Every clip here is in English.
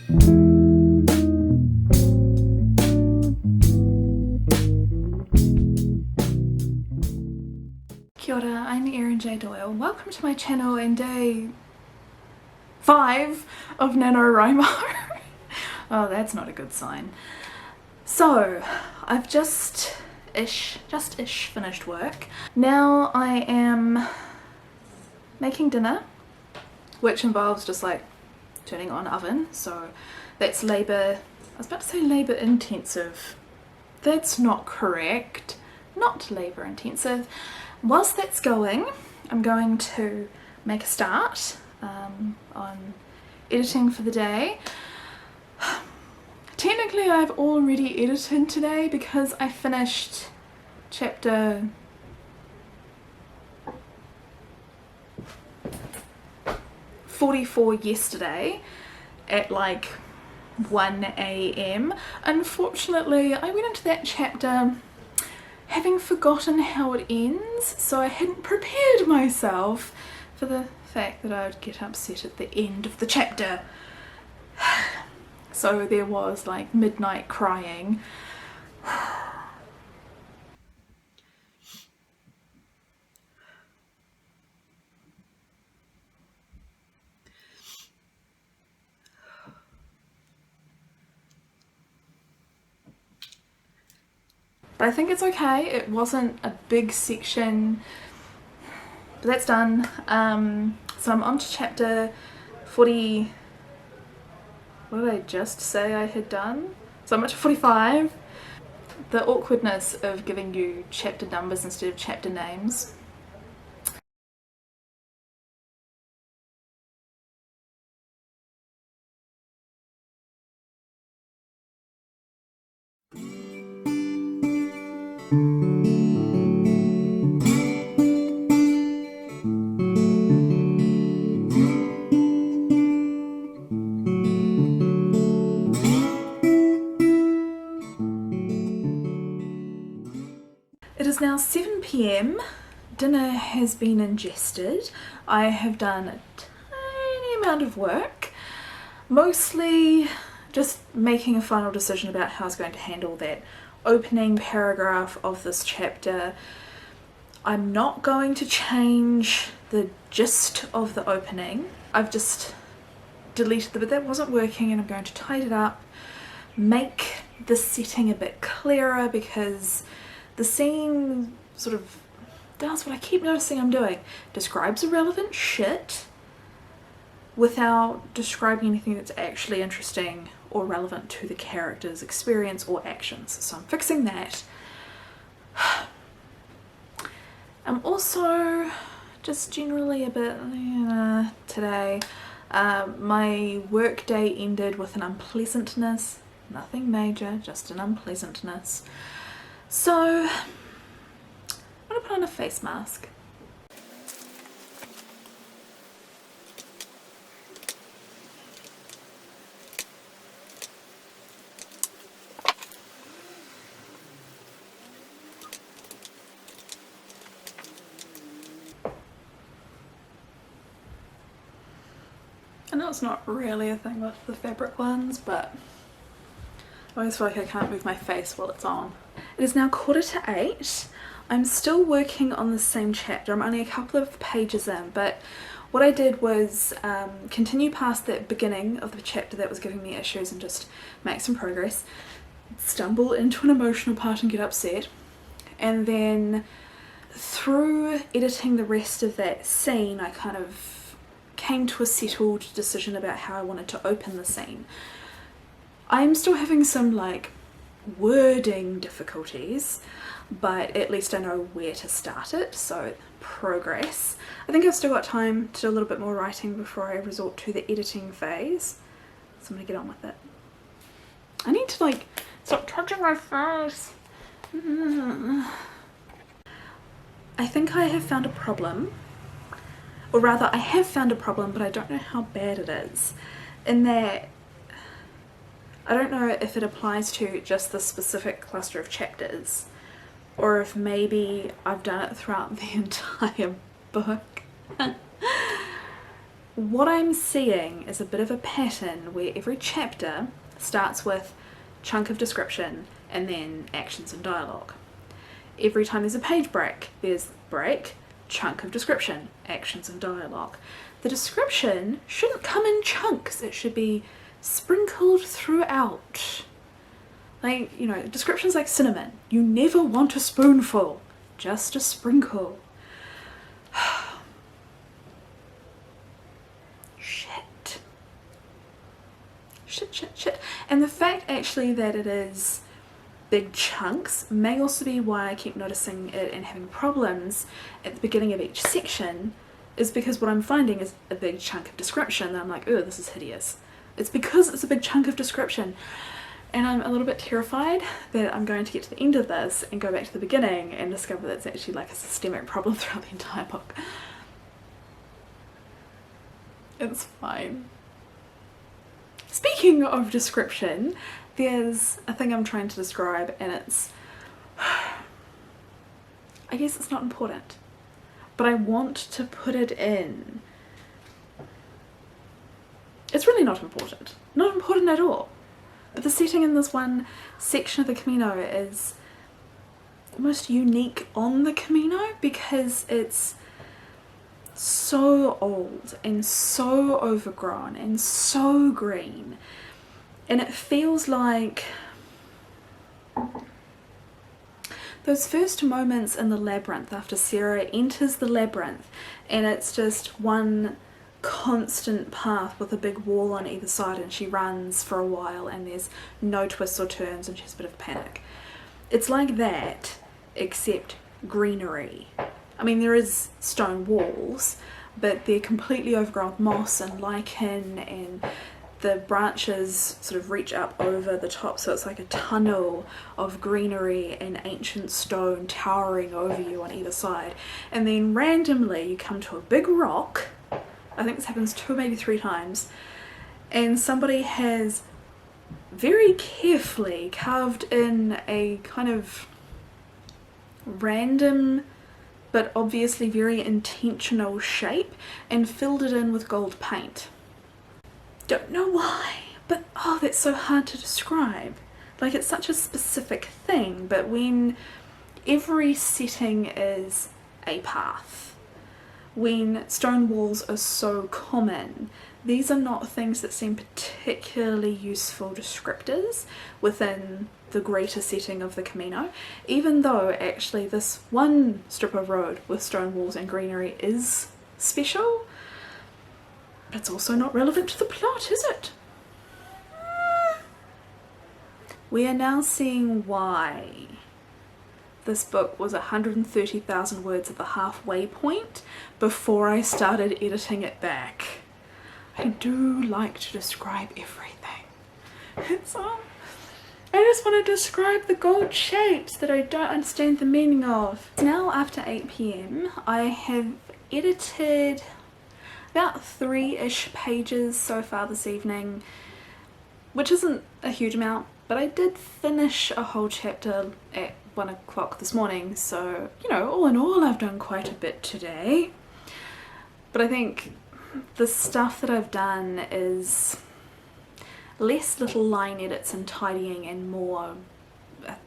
Kia ora, I'm Erin J. Doyle. Welcome to my channel in day 5 of NaNoWriMo. Oh, that's not a good sign. So, I've just-ish finished work. Now I am making dinner, which involves just like turning on oven, so that's labour, I was about to say labour intensive. That's not correct. Not labour intensive. Whilst that's going, I'm going to make a start on editing for the day. Technically I've already edited today because I finished chapter 44 yesterday at like 1 AM. Unfortunately, I went into that chapter having forgotten how it ends, so I hadn't prepared myself for the fact that I would get upset at the end of the chapter. So there was like midnight crying. But I think it's okay, it wasn't a big section, but that's done. So I'm on to chapter 40, what did I just say I had done? So I'm up to 45. The awkwardness of giving you chapter numbers instead of chapter names. It is now 7 PM, dinner has been ingested, I have done a tiny amount of work, mostly just making a final decision about how I was going to handle that opening paragraph of this chapter. I'm not going to change the gist of the opening, I've just deleted the bit that wasn't working and I'm going to tidy it up, make the setting a bit clearer because the scene sort of does what I keep noticing I'm doing. Describes irrelevant shit without describing anything that's actually interesting or relevant to the character's experience or actions. So I'm fixing that. I'm also just generally a bit today. My work day ended with an unpleasantness. Nothing major, just an unpleasantness. So, I'm gonna put on a face mask. I know it's not really a thing with the fabric ones, but I always feel like I can't move my face while it's on. It is now 8:15. I'm still working on the same chapter. I'm only a couple of pages in, but what I did was continue past that beginning of the chapter that was giving me issues and just make some progress, stumble into an emotional part and get upset, and then through editing the rest of that scene I kind of came to a settled decision about how I wanted to open the scene. I'm still having some like wording difficulties, but at least I know where to start it, so progress. I think I've still got time to do a little bit more writing before I resort to the editing phase, so I'm gonna get on with it. I need to like stop touching my face. I think I have found a problem, or rather I have found a problem, but I don't know how bad it is, in that I don't know if it applies to just the specific cluster of chapters or if maybe I've done it throughout the entire book. what I'm seeing is a bit of a pattern where every chapter starts with chunk of description and then actions and dialogue. Every time there's a page break, there's break, chunk of description, actions and dialogue. The description shouldn't come in chunks, it should be sprinkled throughout. Like, you know, descriptions like cinnamon. You never want a spoonful, just a sprinkle. Shit. Shit. And the fact actually that it is big chunks may also be why I keep noticing it and having problems at the beginning of each section, is because what I'm finding is a big chunk of description that I'm like, oh, this is hideous. It's because it's a big chunk of description. And I'm a little bit terrified that I'm going to get to the end of this and go back to the beginning and discover that it's actually like a systemic problem throughout the entire book. It's fine. Speaking of description, there's a thing I'm trying to describe and it's, I guess it's not important, but I want to put it in. It's really not important. Not important at all. But the setting in this one section of the Camino is almost unique on the Camino because it's so old and so overgrown and so green, and it feels like those first moments in the labyrinth after Sarah enters the labyrinth and it's just one constant path with a big wall on either side and she runs for a while and there's no twists or turns and she has a bit of panic. It's like that, except greenery. I mean, there is stone walls, but they're completely overgrown with moss and lichen, and the branches sort of reach up over the top, so it's like a tunnel of greenery and ancient stone towering over you on either side. And then randomly you come to a big rock. I think this happens 2 or maybe 3 times, and somebody has very carefully carved in a kind of random but obviously very intentional shape and filled it in with gold paint. Don't know why, but oh, that's so hard to describe. Like, it's such a specific thing, but when every setting is a path, when stone walls are so common, these are not things that seem particularly useful descriptors within the greater setting of the Camino, even though actually this one strip of road with stone walls and greenery is special. It's also not relevant to the plot, is it? We are now seeing why this book was 130,000 words at the halfway point before I started editing it back. I do like to describe everything. I just want to describe the gold shapes that I don't understand the meaning of. Now after 8 PM, I have edited about 3-ish pages so far this evening, which isn't a huge amount, but I did finish a whole chapter at 1 o'clock this morning, so, you know, all in all I've done quite a bit today. But I think the stuff that I've done is less little line edits and tidying and more a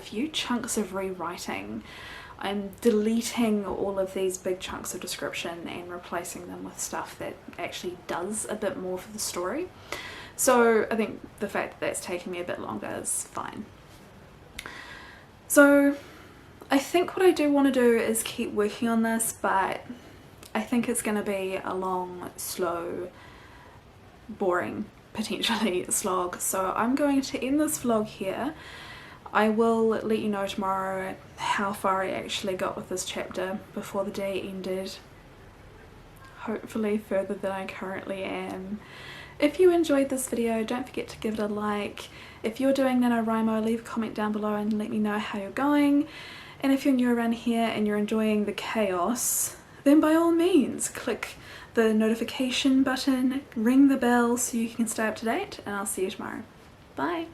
few chunks of rewriting. I'm deleting all of these big chunks of description and replacing them with stuff that actually does a bit more for the story. So I think the fact that that's taking me a bit longer is fine. So I think what I do want to do is keep working on this, but I think it's going to be a long, slow, boring, potentially slog. So I'm going to end this vlog here. I will let you know tomorrow how far I actually got with this chapter before the day ended. Hopefully further than I currently am. If you enjoyed this video, don't forget to give it a like. If you're doing NaNoWriMo, leave a comment down below and let me know how you're going. And if you're new around here and you're enjoying the chaos, then by all means click the notification button, ring the bell so you can stay up to date, and I'll see you tomorrow. Bye!